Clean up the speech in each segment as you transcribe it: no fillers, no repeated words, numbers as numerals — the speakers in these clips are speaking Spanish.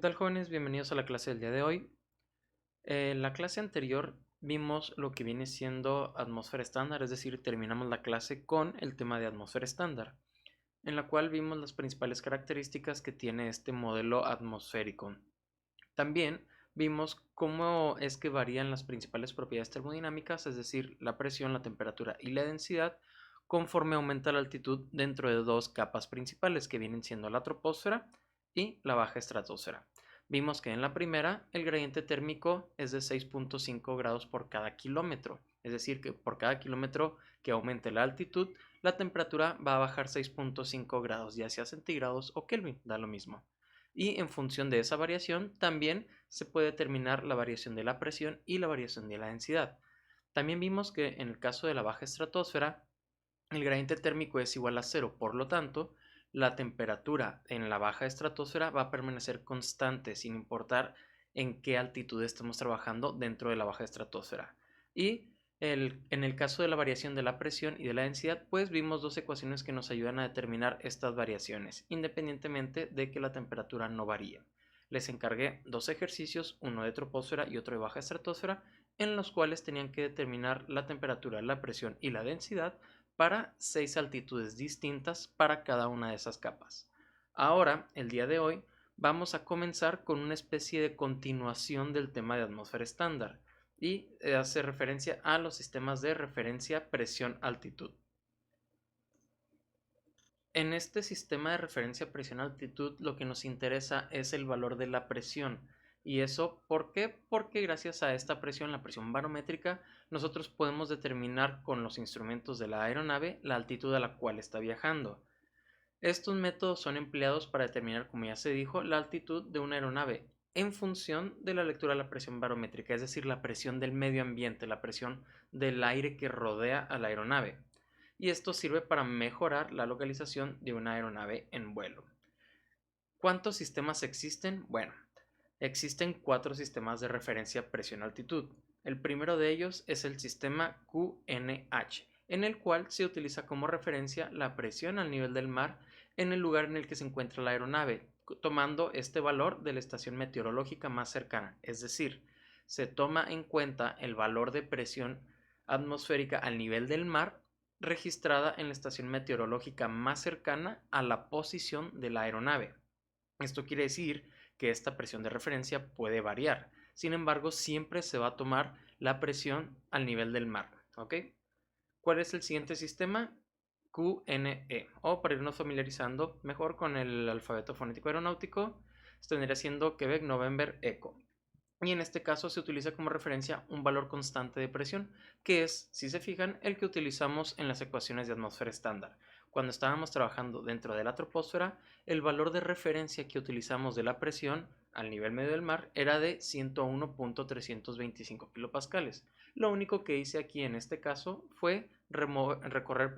tal, jóvenes? Bienvenidos a la clase del día de hoy. En la clase anterior vimos lo que viene siendo atmósfera estándar, es decir, terminamos la clase con el tema de atmósfera estándar, en la cual vimos las principales características que tiene este modelo atmosférico. También vimos cómo es que varían las principales propiedades termodinámicas, es decir, la presión, la temperatura y la densidad, conforme aumenta la altitud dentro de dos capas principales que vienen siendo la troposfera y la baja estratosfera. Vimos que en la primera el gradiente térmico es de 6.5 grados por cada kilómetro, es decir, que por cada kilómetro que aumente la altitud, la temperatura va a bajar 6.5 grados, ya sea centígrados o Kelvin, da lo mismo. Y en función de esa variación también se puede determinar la variación de la presión y la variación de la densidad. También vimos que en el caso de la baja estratosfera el gradiente térmico es igual a cero, por lo tanto, la temperatura en la baja estratosfera va a permanecer constante sin importar en qué altitud estemos trabajando dentro de la baja estratosfera. Y en el caso de la variación de la presión y de la densidad, pues vimos dos ecuaciones que nos ayudan a determinar estas variaciones, independientemente de que la temperatura no varíe. Les encargué dos ejercicios, uno de troposfera y otro de baja estratosfera, en los cuales tenían que determinar la temperatura, la presión y la densidad para 6 altitudes distintas para cada una de esas capas. Ahora, el día de hoy, vamos a comenzar con una especie de continuación del tema de atmósfera estándar y hace referencia a los sistemas de referencia presión-altitud. En este sistema de referencia presión-altitud lo que nos interesa es el valor de la presión. ¿Y eso por qué? Porque gracias a esta presión, la presión barométrica, nosotros podemos determinar con los instrumentos de la aeronave la altitud a la cual está viajando. Estos métodos son empleados para determinar, como ya se dijo, la altitud de una aeronave en función de la lectura de la presión barométrica, es decir, la presión del medio ambiente, la presión del aire que rodea a la aeronave. Y esto sirve para mejorar la localización de una aeronave en vuelo. ¿Cuántos sistemas existen? Bueno, existen 4 sistemas de referencia presión-altitud. El primero de ellos es el sistema QNH, en el cual se utiliza como referencia la presión al nivel del mar en el lugar en el que se encuentra la aeronave, tomando este valor de la estación meteorológica más cercana, es decir, se toma en cuenta el valor de presión atmosférica al nivel del mar registrada en la estación meteorológica más cercana a la posición de la aeronave. Esto quiere decir que esta presión de referencia puede variar. Sin embargo, siempre se va a tomar la presión al nivel del mar. ¿Ok? ¿Cuál es el siguiente sistema? QNE. O para irnos familiarizando mejor con el alfabeto fonético aeronáutico, esto vendría siendo Quebec November Echo. Y en este caso se utiliza como referencia un valor constante de presión, que es, si se fijan, el que utilizamos en las ecuaciones de atmósfera estándar. Cuando estábamos trabajando dentro de la troposfera, el valor de referencia que utilizamos de la presión al nivel medio del mar era de 101.325 kilopascales. Lo único que hice aquí en este caso fue recorrer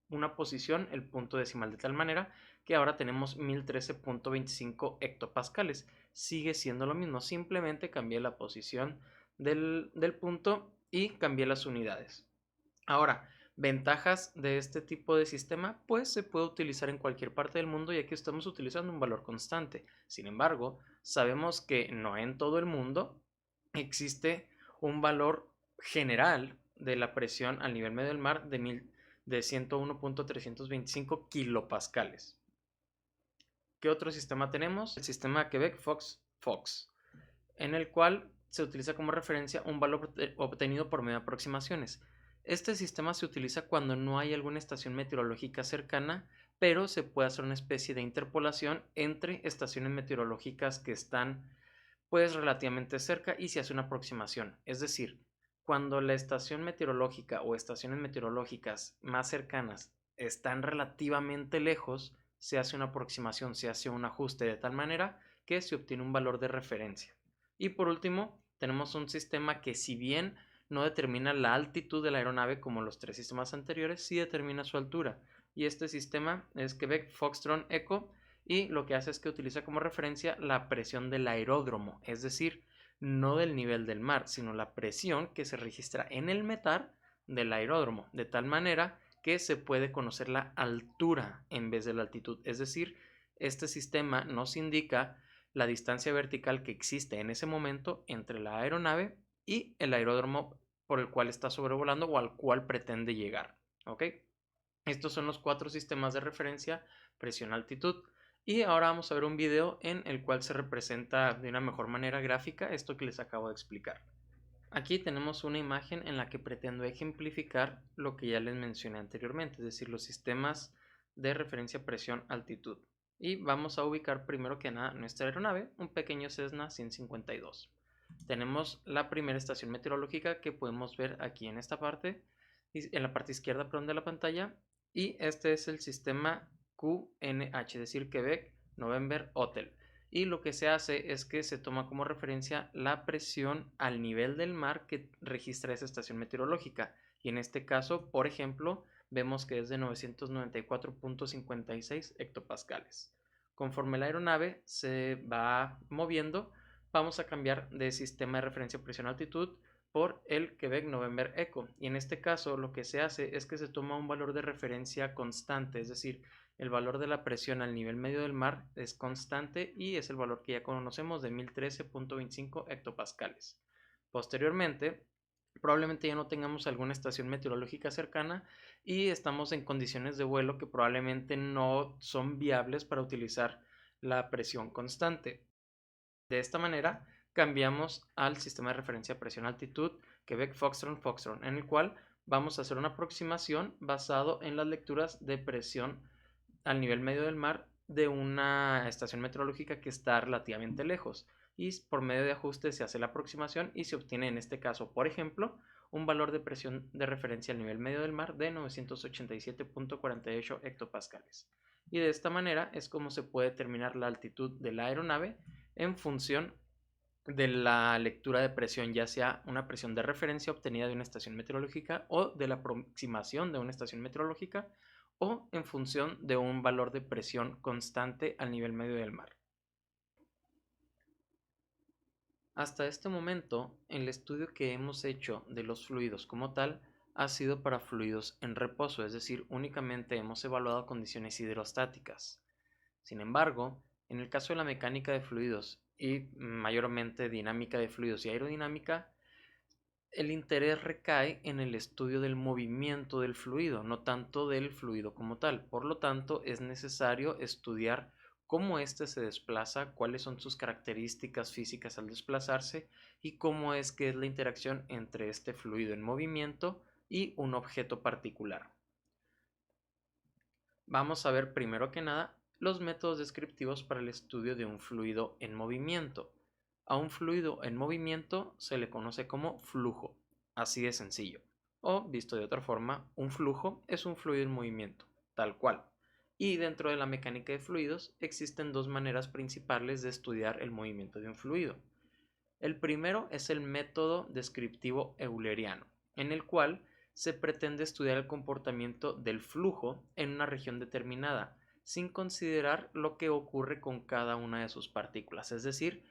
una posición, el punto decimal, de tal manera que ahora tenemos 1013.25 hectopascales. Sigue siendo lo mismo, simplemente cambié la posición del punto y cambié las unidades. Ahora, ventajas de este tipo de sistema, pues se puede utilizar en cualquier parte del mundo ya que estamos utilizando un valor constante. Sin embargo, sabemos que no en todo el mundo existe un valor general de la presión al nivel medio del mar de 101.325 kilopascales. ¿Qué otro sistema tenemos? El sistema Quebec-Fox, en el cual se utiliza como referencia un valor obtenido por medio de aproximaciones. Este sistema se utiliza cuando no hay alguna estación meteorológica cercana, pero se puede hacer una especie de interpolación entre estaciones meteorológicas que están pues relativamente cerca y se hace una aproximación. Es decir, cuando la estación meteorológica o estaciones meteorológicas más cercanas están relativamente lejos, se hace una aproximación, se hace un ajuste de tal manera que se obtiene un valor de referencia. Y por último, tenemos un sistema que, si bien no determina la altitud de la aeronave como los 3 sistemas anteriores, sí determina su altura. Y este sistema es Quebec Foxtrot Echo, y lo que hace es que utiliza como referencia la presión del aeródromo, es decir, no del nivel del mar, sino la presión que se registra en el METAR del aeródromo, de tal manera que se puede conocer la altura en vez de la altitud. Es decir, este sistema nos indica la distancia vertical que existe en ese momento entre la aeronave y el aeródromo por el cual está sobrevolando o al cual pretende llegar. ¿Ok? Estos son los 4 sistemas de referencia: presión, altitud. Y ahora vamos a ver un video en el cual se representa de una mejor manera gráfica esto que les acabo de explicar. Aquí tenemos una imagen en la que pretendo ejemplificar lo que ya les mencioné anteriormente, es decir, los sistemas de referencia presión, altitud. Y vamos a ubicar primero que nada nuestra aeronave, un pequeño Cessna 152. Tenemos la primera estación meteorológica que podemos ver aquí en esta parte, en la parte izquierda, perdón, de la pantalla. Y este es el sistema QNH, es decir, Quebec November Hotel. Y lo que se hace es que se toma como referencia la presión al nivel del mar que registra esa estación meteorológica. Y en este caso, por ejemplo, vemos que es de 994.56 hectopascales. Conforme la aeronave se va moviendo, vamos a cambiar de sistema de referencia presión-altitud por el Quebec November Echo. Y en este caso lo que se hace es que se toma un valor de referencia constante, es decir, el valor de la presión al nivel medio del mar es constante y es el valor que ya conocemos de 1013.25 hectopascales. Posteriormente, probablemente ya no tengamos alguna estación meteorológica cercana y estamos en condiciones de vuelo que probablemente no son viables para utilizar la presión constante. De esta manera, cambiamos al sistema de referencia presión-altitud Quebec Foxtrot, en el cual vamos a hacer una aproximación basado en las lecturas de presión al nivel medio del mar de una estación meteorológica que está relativamente lejos, y por medio de ajustes se hace la aproximación y se obtiene en este caso, por ejemplo, un valor de presión de referencia al nivel medio del mar de 987.48 hectopascales. Y de esta manera es como se puede determinar la altitud de la aeronave en función de la lectura de presión, ya sea una presión de referencia obtenida de una estación meteorológica o de la aproximación de una estación meteorológica, o en función de un valor de presión constante al nivel medio del mar. Hasta este momento, el estudio que hemos hecho de los fluidos como tal ha sido para fluidos en reposo, es decir, únicamente hemos evaluado condiciones hidrostáticas. Sin embargo, en el caso de la mecánica de fluidos y mayormente dinámica de fluidos y aerodinámica, el interés recae en el estudio del movimiento del fluido, no tanto del fluido como tal. Por lo tanto, es necesario estudiar cómo éste se desplaza, cuáles son sus características físicas al desplazarse y cómo es que es la interacción entre este fluido en movimiento y un objeto particular. Vamos a ver primero que nada los métodos descriptivos para el estudio de un fluido en movimiento. A un fluido en movimiento se le conoce como flujo, así de sencillo. O, visto de otra forma, un flujo es un fluido en movimiento, tal cual. Y dentro de la mecánica de fluidos existen dos maneras principales de estudiar el movimiento de un fluido. El primero es el método descriptivo euleriano, en el cual se pretende estudiar el comportamiento del flujo en una región determinada, sin considerar lo que ocurre con cada una de sus partículas. Es decir,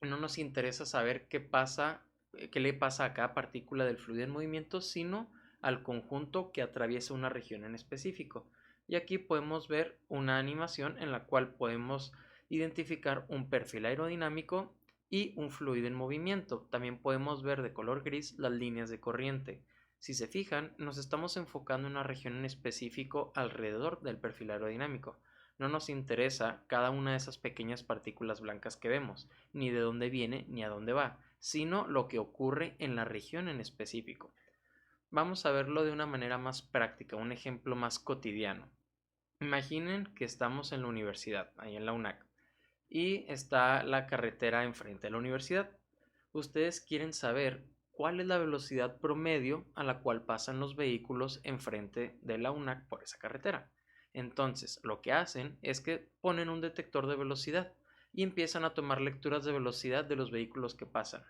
no nos interesa saber qué le pasa a cada partícula del fluido en movimiento, sino al conjunto que atraviesa una región en específico. Y aquí podemos ver una animación en la cual podemos identificar un perfil aerodinámico y un fluido en movimiento. También podemos ver de color gris las líneas de corriente. Si se fijan, nos estamos enfocando en una región en específico alrededor del perfil aerodinámico. No nos interesa cada una de esas pequeñas partículas blancas que vemos, ni de dónde viene ni a dónde va, sino lo que ocurre en la región en específico. Vamos a verlo de una manera más práctica, un ejemplo más cotidiano. Imaginen que estamos en la universidad, ahí en la UNAC, y está la carretera enfrente de la universidad. Ustedes quieren saber cuál es la velocidad promedio a la cual pasan los vehículos enfrente de la UNAC por esa carretera. Entonces, lo que hacen es que ponen un detector de velocidad y empiezan a tomar lecturas de velocidad de los vehículos que pasan.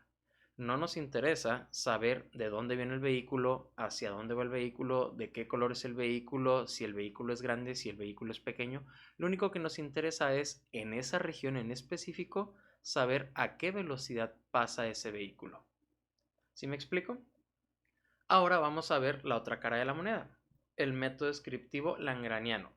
No nos interesa saber de dónde viene el vehículo, hacia dónde va el vehículo, de qué color es el vehículo, si el vehículo es grande, si el vehículo es pequeño. Lo único que nos interesa es, en esa región en específico, saber a qué velocidad pasa ese vehículo. ¿Sí me explico? Ahora vamos a ver la otra cara de la moneda, el método descriptivo lagrangiano.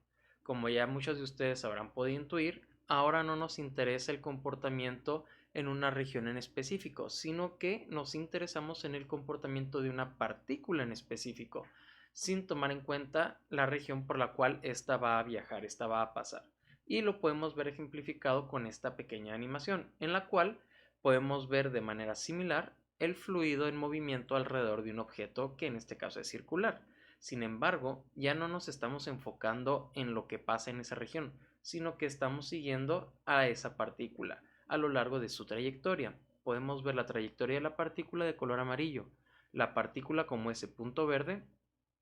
Como ya muchos de ustedes habrán podido intuir, ahora no nos interesa el comportamiento en una región en específico, sino que nos interesamos en el comportamiento de una partícula en específico, sin tomar en cuenta la región por la cual ésta va a viajar, ésta va a pasar. Y lo podemos ver ejemplificado con esta pequeña animación, en la cual podemos ver de manera similar el fluido en movimiento alrededor de un objeto que en este caso es circular. Sin embargo, ya no nos estamos enfocando en lo que pasa en esa región, sino que estamos siguiendo a esa partícula a lo largo de su trayectoria. Podemos ver la trayectoria de la partícula de color amarillo, la partícula como ese punto verde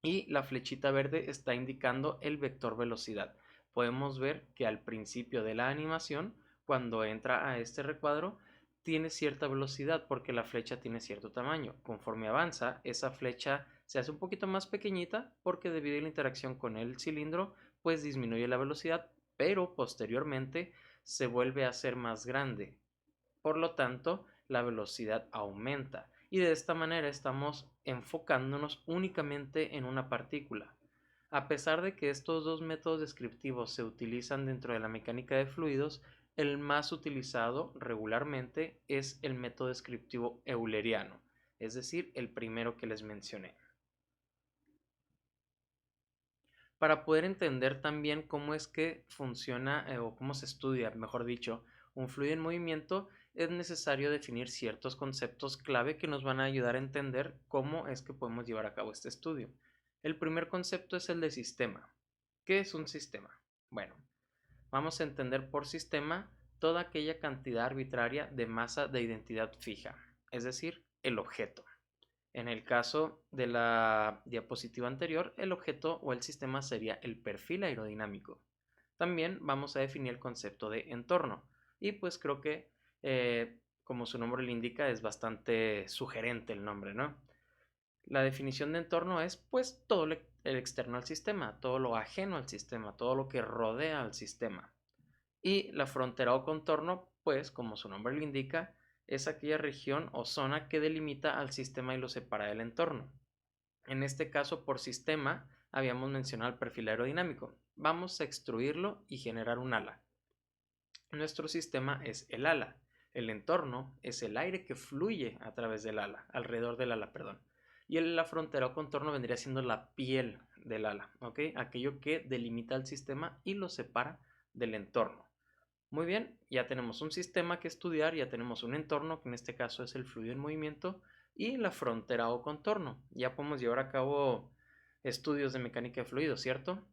y la flechita verde está indicando el vector velocidad. Podemos ver que al principio de la animación, cuando entra a este recuadro, tiene cierta velocidad porque la flecha tiene cierto tamaño. Conforme avanza, esa flecha se hace un poquito más pequeñita porque debido a la interacción con el cilindro, pues disminuye la velocidad, pero posteriormente se vuelve a hacer más grande. Por lo tanto, la velocidad aumenta y de esta manera estamos enfocándonos únicamente en una partícula. A pesar de que estos dos métodos descriptivos se utilizan dentro de la mecánica de fluidos, el más utilizado regularmente es el método descriptivo euleriano, es decir, el primero que les mencioné. Para poder entender también cómo es que funciona o cómo se estudia, mejor dicho, un fluido en movimiento, es necesario definir ciertos conceptos clave que nos van a ayudar a entender cómo es que podemos llevar a cabo este estudio. El primer concepto es el de sistema. ¿Qué es un sistema? Bueno, vamos a entender por sistema toda aquella cantidad arbitraria de masa de identidad fija, es decir, el objeto. En el caso de la diapositiva anterior, el objeto o el sistema sería el perfil aerodinámico. También vamos a definir el concepto de entorno y pues creo que como su nombre le indica es bastante sugerente el nombre, ¿no? La definición de entorno es pues todo el externo al sistema, todo lo ajeno al sistema, todo lo que rodea al sistema. Y la frontera o contorno, pues como su nombre lo indica, es aquella región o zona que delimita al sistema y lo separa del entorno. En este caso, por sistema, habíamos mencionado el perfil aerodinámico. Vamos a extruirlo y generar un ala. Nuestro sistema es el ala. El entorno es el aire que fluye a través del ala, alrededor del ala, perdón. Y la frontera o contorno vendría siendo la piel del ala, ¿ok? Aquello que delimita el sistema y lo separa del entorno. Muy bien, ya tenemos un sistema que estudiar, ya tenemos un entorno, que en este caso es el fluido en movimiento, y la frontera o contorno. Ya podemos llevar a cabo estudios de mecánica de fluidos, ¿cierto?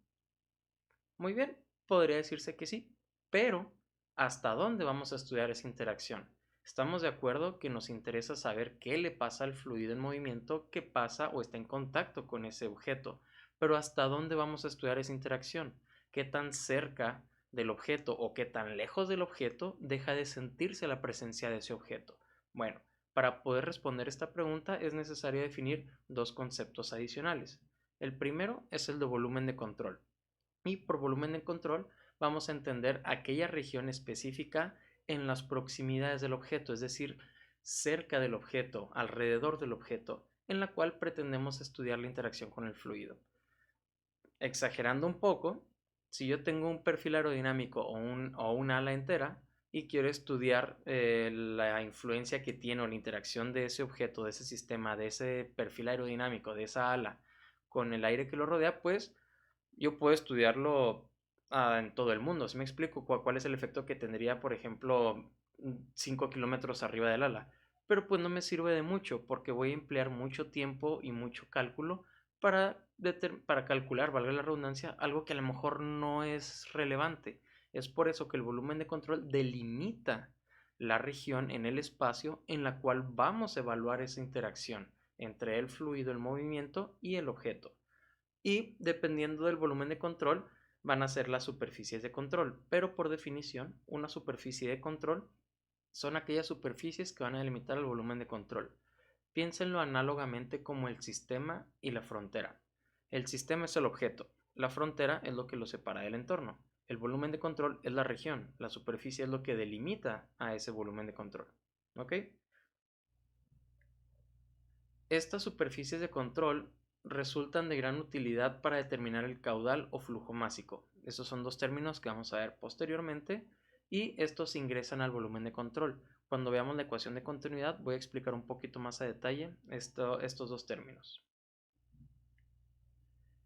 Muy bien, podría decirse que sí, pero ¿hasta dónde vamos a estudiar esa interacción? Estamos de acuerdo que nos interesa saber qué le pasa al fluido en movimiento que pasa o está en contacto con ese objeto, pero ¿hasta dónde vamos a estudiar esa interacción? ¿Qué tan cerca del objeto o qué tan lejos del objeto deja de sentirse la presencia de ese objeto? Bueno, para poder responder esta pregunta es necesario definir dos conceptos adicionales. El primero es el de volumen de control. Y por volumen de control vamos a entender aquella región específica en las proximidades del objeto, es decir, cerca del objeto, alrededor del objeto, en la cual pretendemos estudiar la interacción con el fluido. Exagerando un poco, si yo tengo un perfil aerodinámico o un ala entera y quiero estudiar la influencia que tiene o la interacción de ese objeto, de ese sistema, de ese perfil aerodinámico, de esa ala con el aire que lo rodea, pues yo puedo estudiarlo en todo el mundo. ¿Sí me explico cuál es el efecto que tendría, por ejemplo, 5 kilómetros arriba del ala? Pero pues no me sirve de mucho porque voy a emplear mucho tiempo y mucho cálculo para calcular, valga la redundancia, algo que a lo mejor no es relevante. Es por eso que el volumen de control delimita la región en el espacio en la cual vamos a evaluar esa interacción entre el fluido, el movimiento y el objeto. Y dependiendo del volumen de control van a ser las superficies de control, pero por definición una superficie de control son aquellas superficies que van a delimitar el volumen de control. Piénsenlo análogamente como el sistema y la frontera. El sistema es el objeto, la frontera es lo que lo separa del entorno, el volumen de control es la región, la superficie es lo que delimita a ese volumen de control. ¿Ok? Estas superficies de control resultan de gran utilidad para determinar el caudal o flujo másico. Esos son dos términos que vamos a ver posteriormente y estos ingresan al volumen de control. Cuando veamos la ecuación de continuidad voy a explicar un poquito más a detalle estos dos términos.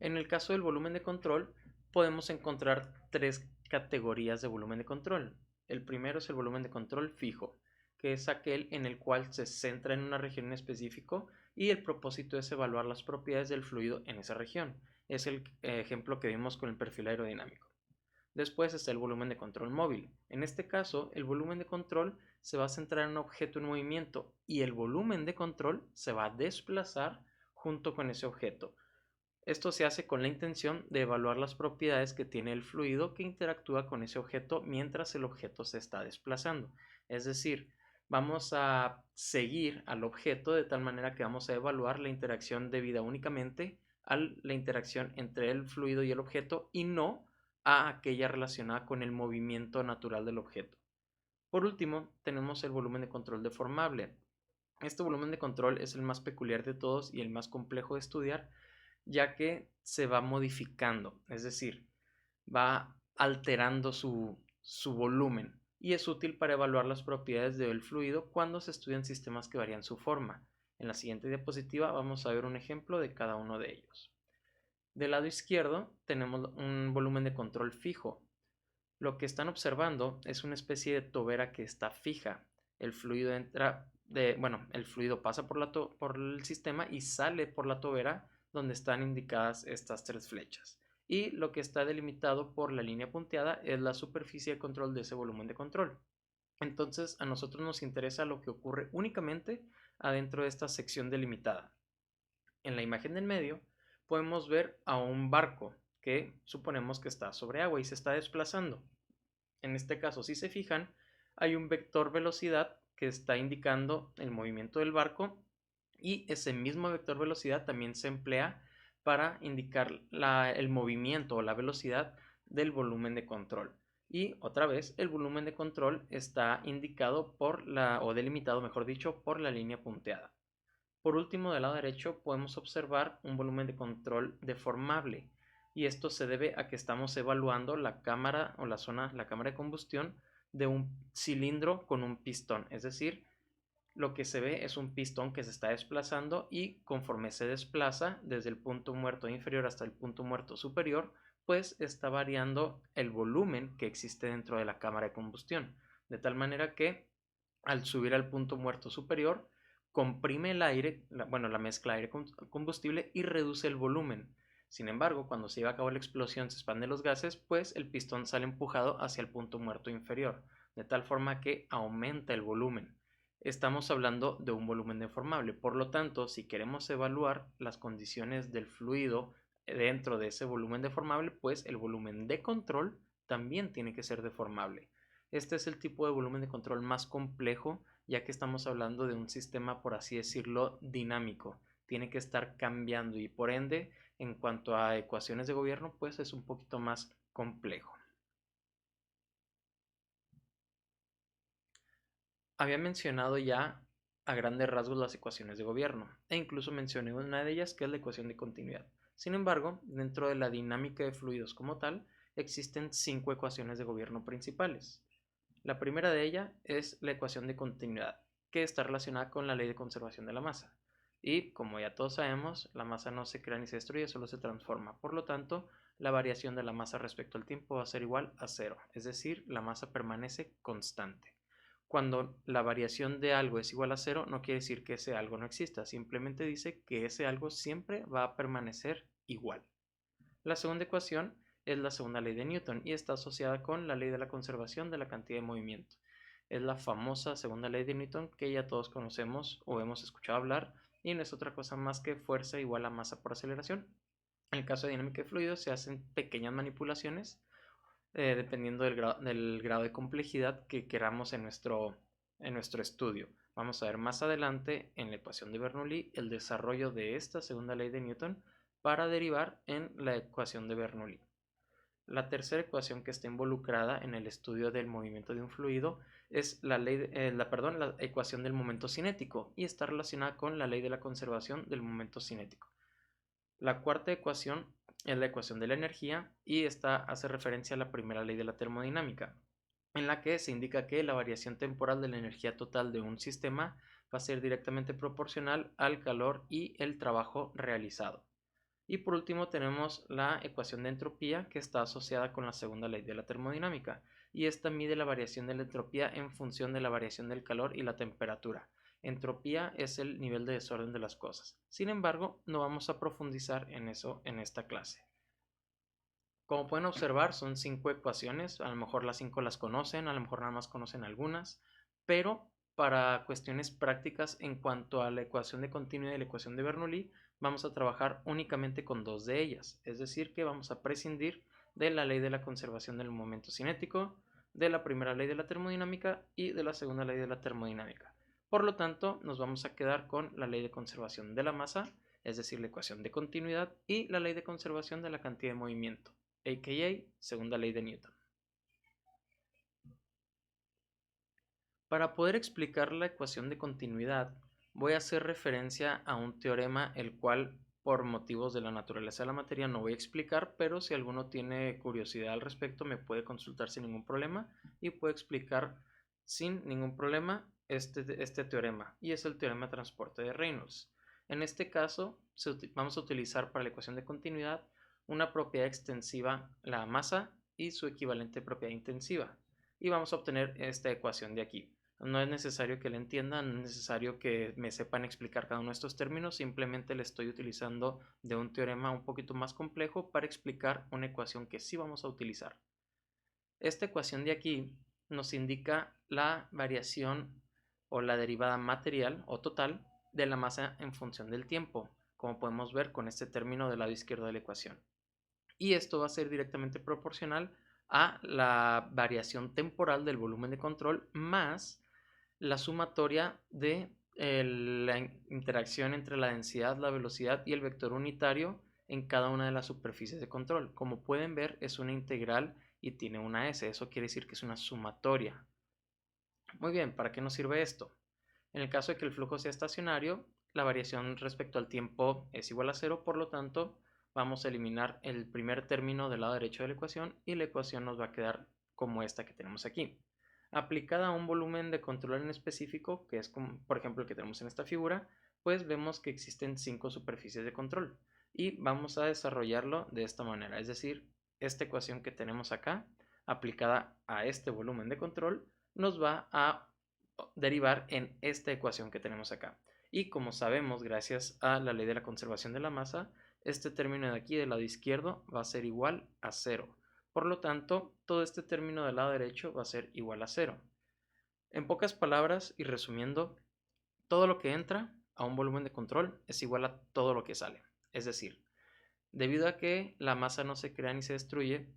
En el caso del volumen de control podemos encontrar tres categorías de volumen de control. El primero es el volumen de control fijo, que es aquel en el cual se centra en una región en específico y el propósito es evaluar las propiedades del fluido en esa región. Es el ejemplo que vimos con el perfil aerodinámico. Después está el volumen de control móvil. En este caso, el volumen de control se va a centrar en un objeto en movimiento y el volumen de control se va a desplazar junto con ese objeto. Esto se hace con la intención de evaluar las propiedades que tiene el fluido que interactúa con ese objeto mientras el objeto se está desplazando. Es decir, vamos a seguir al objeto de tal manera que vamos a evaluar la interacción debida únicamente a la interacción entre el fluido y el objeto y no a aquella relacionada con el movimiento natural del objeto. Por último, tenemos el volumen de control deformable. Este volumen de control es el más peculiar de todos y el más complejo de estudiar, ya que se va modificando, es decir, va alterando su volumen y es útil para evaluar las propiedades del fluido cuando se estudian sistemas que varían su forma. En la siguiente diapositiva vamos a ver un ejemplo de cada uno de ellos. Del lado izquierdo tenemos un volumen de control fijo. Lo que están observando es una especie de tobera que está fija. El fluido el fluido pasa por el sistema y sale por la tobera donde están indicadas estas tres flechas. Y lo que está delimitado por la línea punteada es la superficie de control de ese volumen de control. Entonces, a nosotros nos interesa lo que ocurre únicamente adentro de esta sección delimitada. En la imagen del medio podemos ver a un barco que suponemos que está sobre agua y se está desplazando. En este caso, si se fijan, hay un vector velocidad que está indicando el movimiento del barco y ese mismo vector velocidad también se emplea para indicar el movimiento o la velocidad del volumen de control. Y otra vez, el volumen de control está indicado o delimitado, mejor dicho, por la línea punteada. Por último, del lado derecho podemos observar un volumen de control deformable y esto se debe a que estamos evaluando la cámara o la cámara de combustión de un cilindro con un pistón, es decir, lo que se ve es un pistón que se está desplazando y conforme se desplaza desde el punto muerto inferior hasta el punto muerto superior, pues está variando el volumen que existe dentro de la cámara de combustión, de tal manera que al subir al punto muerto superior, comprime el aire, la mezcla aire-combustible y reduce el volumen. Sin embargo, cuando se lleva a cabo la explosión se expanden los gases, pues el pistón sale empujado hacia el punto muerto inferior, de tal forma que aumenta el volumen. Estamos hablando de un volumen deformable, por lo tanto, si queremos evaluar las condiciones del fluido dentro de ese volumen deformable, pues el volumen de control también tiene que ser deformable. Este es el tipo de volumen de control más complejo, ya que estamos hablando de un sistema, por así decirlo, dinámico. Tiene que estar cambiando y por ende, en cuanto a ecuaciones de gobierno, pues es un poquito más complejo. Había mencionado ya a grandes rasgos las ecuaciones de gobierno e incluso mencioné una de ellas que es la ecuación de continuidad. Sin embargo, dentro de la dinámica de fluidos como tal, existen 5 ecuaciones de gobierno principales. La primera de ellas es la ecuación de continuidad, que está relacionada con la ley de conservación de la masa. Y como ya todos sabemos, la masa no se crea ni se destruye, solo se transforma. Por lo tanto, la variación de la masa respecto al tiempo va a ser igual a cero, es decir, la masa permanece constante. Cuando la variación de algo es igual a cero, no quiere decir que ese algo no exista, simplemente dice que ese algo siempre va a permanecer igual. La segunda ecuación es la segunda ley de Newton y está asociada con la ley de la conservación de la cantidad de movimiento. Es la famosa segunda ley de Newton que ya todos conocemos o hemos escuchado hablar y no es otra cosa más que fuerza igual a masa por aceleración. En el caso de dinámica de fluidos se hacen pequeñas manipulaciones dependiendo del grado de complejidad que queramos en nuestro estudio. Vamos a ver más adelante en la ecuación de Bernoulli el desarrollo de esta segunda ley de Newton para derivar en la ecuación de Bernoulli. La tercera ecuación que está involucrada en el estudio del movimiento de un fluido es la ecuación del momento cinético y está relacionada con la ley de la conservación del momento cinético. La cuarta ecuación es la ecuación de la energía y esta hace referencia a la primera ley de la termodinámica. en la que se indica que la variación temporal de la energía total de un sistema va a ser directamente proporcional al calor y el trabajo realizado. Y por último tenemos la ecuación de entropía, que está asociada con la segunda ley de la termodinámica, y esta mide la variación de la entropía en función de la variación del calor y la temperatura. Entropía es el nivel de desorden de las cosas. Sin embargo, no vamos a profundizar en eso en esta clase. Como pueden observar, son 5 ecuaciones, a lo mejor las 5 las conocen, a lo mejor nada más conocen algunas, pero para cuestiones prácticas en cuanto a la ecuación de continuidad y la ecuación de Bernoulli, vamos a trabajar únicamente con 2 de ellas, es decir, que vamos a prescindir de la ley de la conservación del momento cinético, de la primera ley de la termodinámica y de la segunda ley de la termodinámica. Por lo tanto, nos vamos a quedar con la ley de conservación de la masa, es decir, la ecuación de continuidad, y la ley de conservación de la cantidad de movimiento, a.k.a. segunda ley de Newton. Para poder explicar la ecuación de continuidad, voy a hacer referencia a un teorema el cual, por motivos de la naturaleza de la materia, no voy a explicar, pero si alguno tiene curiosidad al respecto, me puede consultar sin ningún problema y puedo explicar sin ningún problema este teorema, y es el teorema de transporte de Reynolds. En este caso, vamos a utilizar para la ecuación de continuidad una propiedad extensiva, la masa, y su equivalente propiedad intensiva. Y vamos a obtener esta ecuación de aquí. No es necesario que la entiendan, no es necesario que me sepan explicar cada uno de estos términos, simplemente le estoy utilizando de un teorema un poquito más complejo para explicar una ecuación que sí vamos a utilizar. Esta ecuación de aquí nos indica la variación o la derivada material o total de la masa en función del tiempo, como podemos ver con este término del lado izquierdo de la ecuación. Y esto va a ser directamente proporcional a la variación temporal del volumen de control más la sumatoria de la interacción entre la densidad, la velocidad y el vector unitario en cada una de las superficies de control. Como pueden ver, es una integral y tiene una S. Eso quiere decir que es una sumatoria. Muy bien, ¿para qué nos sirve esto? En el caso de que el flujo sea estacionario, la variación respecto al tiempo es igual a cero, por lo tanto, vamos a eliminar el primer término del lado derecho de la ecuación y la ecuación nos va a quedar como esta que tenemos aquí. Aplicada a un volumen de control en específico, que es como, por ejemplo, el que tenemos en esta figura, pues vemos que existen 5 superficies de control y vamos a desarrollarlo de esta manera, es decir, esta ecuación que tenemos acá, aplicada a este volumen de control, nos va a derivar en esta ecuación que tenemos acá. Y como sabemos, gracias a la ley de la conservación de la masa, este término de aquí del lado izquierdo va a ser igual a 0. Por lo tanto, todo este término del lado derecho va a ser igual a 0. En pocas palabras y resumiendo, todo lo que entra a un volumen de control es igual a todo lo que sale. Es decir, debido a que la masa no se crea ni se destruye,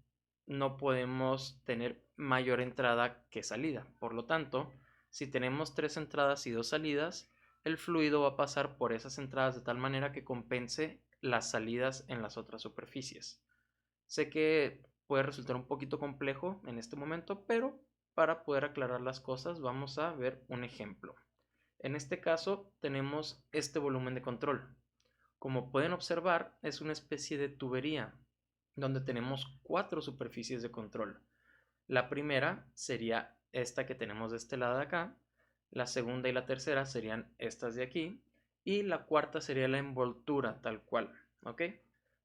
no podemos tener mayor entrada que salida. Por lo tanto, si tenemos 3 entradas y 2 salidas, el fluido va a pasar por esas entradas de tal manera que compense las salidas en las otras superficies. Sé que puede resultar un poquito complejo en este momento, pero para poder aclarar las cosas vamos a ver un ejemplo. En este caso tenemos este volumen de control. Como pueden observar, es una especie de tubería donde tenemos 4 superficies de control. La primera sería esta que tenemos de este lado de acá, la segunda y la tercera serían estas de aquí y la cuarta sería la envoltura tal cual, ¿ok?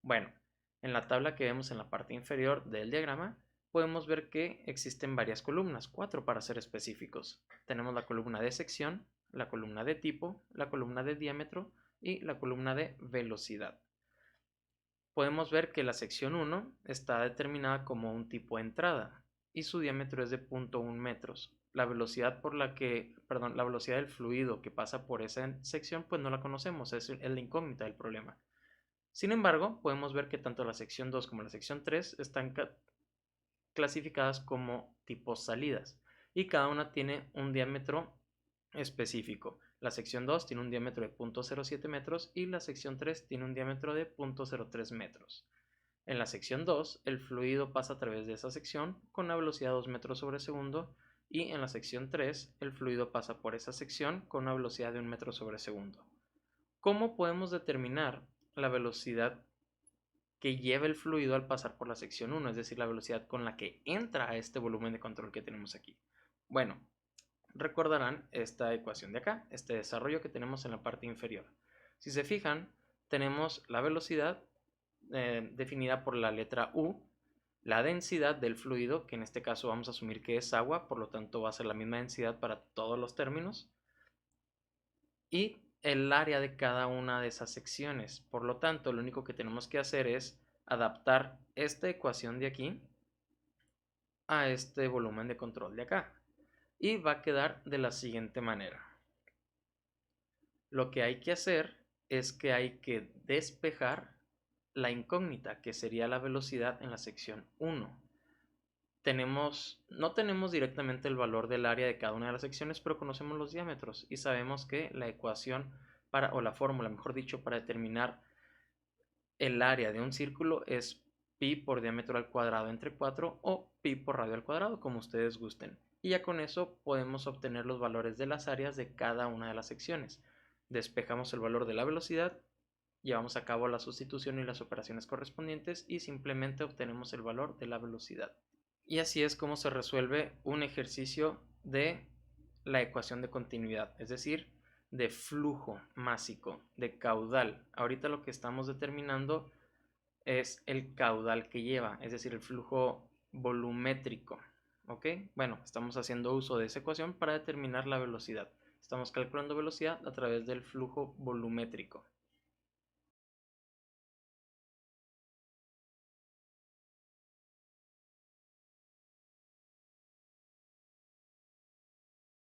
Bueno, en la tabla que vemos en la parte inferior del diagrama podemos ver que existen varias columnas, 4 para ser específicos. Tenemos la columna de sección, la columna de tipo, la columna de diámetro y la columna de velocidad. Podemos ver que la sección 1 está determinada como un tipo de entrada y su diámetro es de 0.1 metros. La velocidad la velocidad del fluido que pasa por esa sección pues no la conocemos, es la incógnita del problema. Sin embargo, podemos ver que tanto la sección 2 como la sección 3 están clasificadas como tipos salidas y cada una tiene un diámetro específico. La sección 2 tiene un diámetro de 0.07 metros y la sección 3 tiene un diámetro de 0.03 metros. En la sección 2, el fluido pasa a través de esa sección con una velocidad de 2 metros sobre segundo y en la sección 3, el fluido pasa por esa sección con una velocidad de 1 metro sobre segundo. ¿Cómo podemos determinar la velocidad que lleva el fluido al pasar por la sección 1, es decir, la velocidad con la que entra a este volumen de control que tenemos aquí. Bueno, recordarán esta ecuación de acá, este desarrollo que tenemos en la parte inferior. Si se fijan, tenemos la velocidad definida por la letra U, la densidad del fluido, que en este caso vamos a asumir que es agua, por lo tanto va a ser la misma densidad para todos los términos, y el área de cada una de esas secciones. Por lo tanto, lo único que tenemos que hacer es adaptar esta ecuación de aquí a este volumen de control de acá. Y va a quedar de la siguiente manera. Lo que hay que hacer es que hay que despejar la incógnita, que sería la velocidad en la sección 1. No tenemos directamente el valor del área de cada una de las secciones, pero conocemos los diámetros y sabemos que la ecuación o la fórmula, mejor dicho, para determinar el área de un círculo es pi por diámetro al cuadrado entre 4 o pi por radio al cuadrado, como ustedes gusten. Y ya con eso podemos obtener los valores de las áreas de cada una de las secciones. Despejamos el valor de la velocidad, llevamos a cabo la sustitución y las operaciones correspondientes y simplemente obtenemos el valor de la velocidad. Y así es como se resuelve un ejercicio de la ecuación de continuidad, es decir, de flujo másico, de caudal. Ahorita lo que estamos determinando es el caudal que lleva, es decir, el flujo volumétrico. ¿Ok? Bueno, estamos haciendo uso de esa ecuación para determinar la velocidad. Estamos calculando velocidad a través del flujo volumétrico.